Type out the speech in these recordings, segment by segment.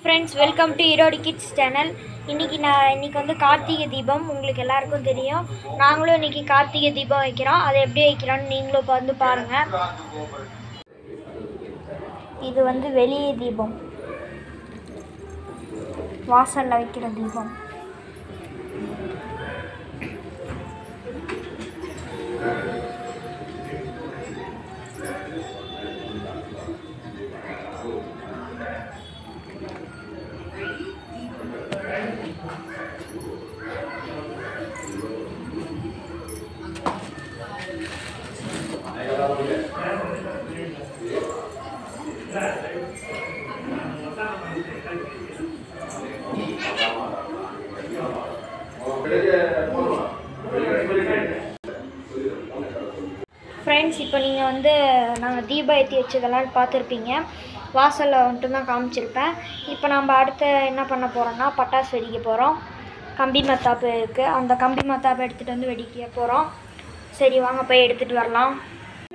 Friends, welcome to Erode kids channel. இன்றைக்கி வந்து கார்த்திகை தீபம் உங்களுக்கு எல்லாருக்கும் தெரியும். நாங்களும் இன்றைக்கி கார்த்திகை தீபம் வைக்கிறோம். அதை எப்படி வைக்கிறோன்னு நீங்களும் இப்போ வந்து பாருங்கள். இது வந்து வெளியே தீபம், வாசலில் வைக்கிற தீபம். ஃப்ரெண்ட்ஸ், இப்போ நீங்கள் வந்து நாங்கள் தீபம் ஏற்றி வச்சதெல்லாம் பார்த்துருப்பீங்க. வாசலில் வந்துட்டு தான் காமிச்சிருப்பேன். இப்போ நம்ம அடுத்து என்ன பண்ண போகிறோன்னா பட்டாசு வெடிக்க போகிறோம். கம்பி மத்தாப்பு இருக்குது, அந்த கம்பி மத்தாப்பு எடுத்துகிட்டு வந்து வெடிக்க போகிறோம். சரி, வாங்க போய் எடுத்துகிட்டு வரலாம்.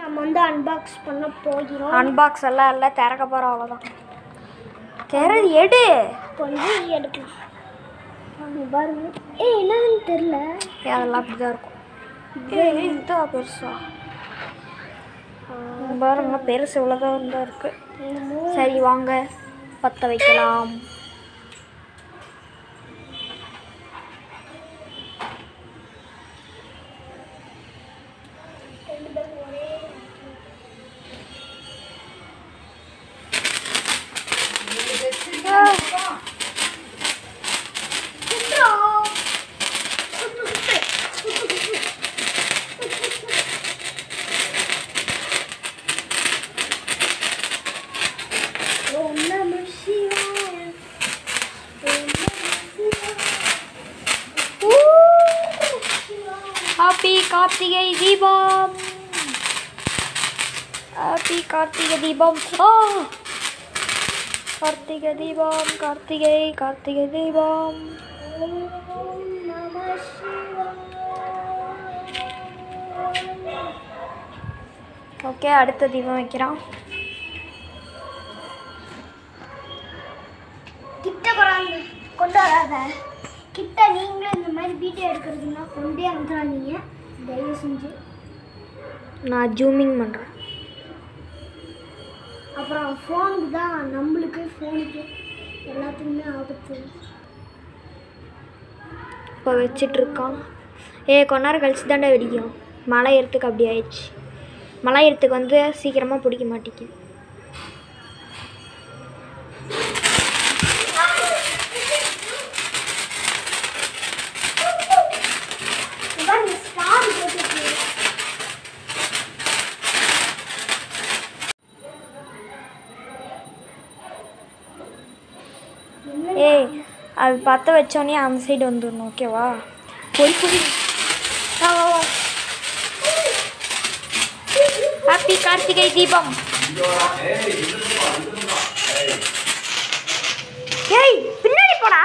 நம்ம வந்து அன்பாக்ஸ் பண்ண போகிறோம். அன்பாக்ஸ் எல்லாம் இல்லை, திறக்க போகிறோம், அவ்வளோதான். திறந்து எடு, கொஞ்சம் எடுக்கலாம். பாருங்க, என்னன்னு தெரியல, அதெல்லாம் அப்படி தான் இருக்கும். இதுதான் பெருசா பாருங்க, பெருசு இவ்வளோதான் தான் இருக்குது. சரி, வாங்க பற்ற வைக்கலாம். Happy Karthigai Deepam, happy Karthigai Deepam. Karthigai Deepam, Karthigai Karthigai Deepam. Okay, அடுத்த தீபம் வைக்கிறோம். கிட்ட கொண்டு வராத, கிட்ட நீங்களும் இந்த மாதிரி வீடியோ எடுக்கிறதுனா கொண்டே வந்துடாதீங்க தயவு செஞ்சு. நான் ஜூமிங் பண்ணுறேன். அப்புறம் ஃபோனுக்கு தான், நம்மளுக்கு ஃபோனுக்கு எல்லாத்துக்குமே ஆபத்து. இப்போ வச்சிட்ருக்கான். கொஞ்ச நேரம் கழிச்சு தாண்டா வெடிக்கும். மழை ஏறத்துக்கு அப்படி ஆயிடுச்சு. மழை ஏறத்துக்கு வந்து சீக்கிரமாக பிடிக்க மாட்டேங்குது. அது பற்ற வச்சோடனே அந்த சைடு வந்துடணும், ஓகேவா? பொய் ஹாப்பி கார்த்திகை தீபம். ஏய், பின்னாடி போடா.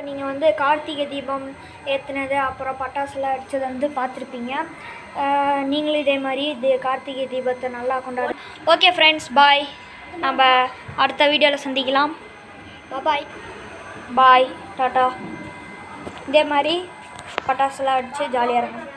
நீங்கள் வந்து கார்த்திகை தீபம் ஏற்றுனது, அப்புறம் பட்டாசுலாம் அடித்தது வந்து பார்த்துருப்பீங்க. நீங்களும் இதே மாதிரி கார்த்திகை தீபத்தை நல்லா கொண்டாடு. ஓகே ஃப்ரெண்ட்ஸ், பாய். நம்ம அடுத்த வீடியோவில் சந்திக்கலாம். பாய் பாய், டாட்டா. இதே மாதிரி பட்டாசுலாம் அடித்து ஜாலியாக இருக்கும்.